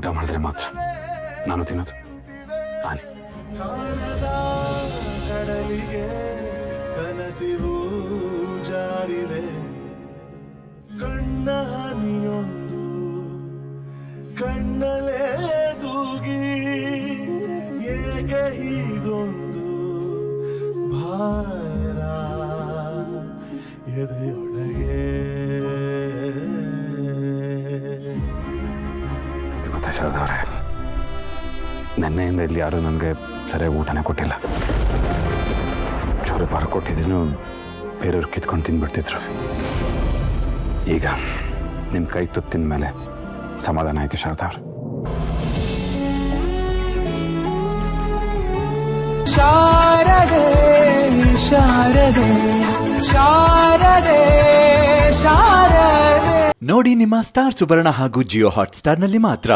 ಊಟ ಮಾಡಿದ್ರೆ ಮಾತ್ರ ನಾನು ತಿನ್ನೋದು. ಆನೆ ಕಡಲಿಗೆ ಕನಸಿಗೂ ಜಾರಿವೆ, ಕಣ್ಣ ಹನಿಯೊಂದು ಕಣ್ಣಲೇ ದೂಗಿ, ಏಕೆ ಹೀಗೊಂದು ಭಾರ ಎದೆಯೊಳಗೆ. ಗೊತ್ತಾಯ್ತವ್ರೆ, ನೆನ್ನೆಯಿಂದ ಇಲ್ಲಿ ಯಾರೂ ನನಗೆ ಸರಿಯಾಗಿ ಊಟನೇ ಕೊಟ್ಟಿಲ್ಲ. ಚೂರು ಪಾರ ಕೊಟ್ಟಿದ್ದೀನು, ಬೇರೆಯವ್ರು ಕಿತ್ಕೊಂಡು ತಿಂದ್ಬಿಡ್ತಿದ್ರು. ಈಗ ನಿಮ್ಮ ಕೈ ತುತ್ತಿನ ಮೇಲೆ ಸಮಾಧಾನ ಆಯಿತು ಶಾರದವ್ರೆ. ಶಾರದೆ ಶಾರದೆ ಶಾರದೆ ಶಾರದೆ ನೋಡಿ ನಿಮ್ಮ ಸ್ಟಾರ್ ಸುವರ್ಣ ಹಾಗೂ ಜಿಯೋ ಹಾಟ್ ಸ್ಟಾರ್ ನಲ್ಲಿ ಮಾತ್ರ.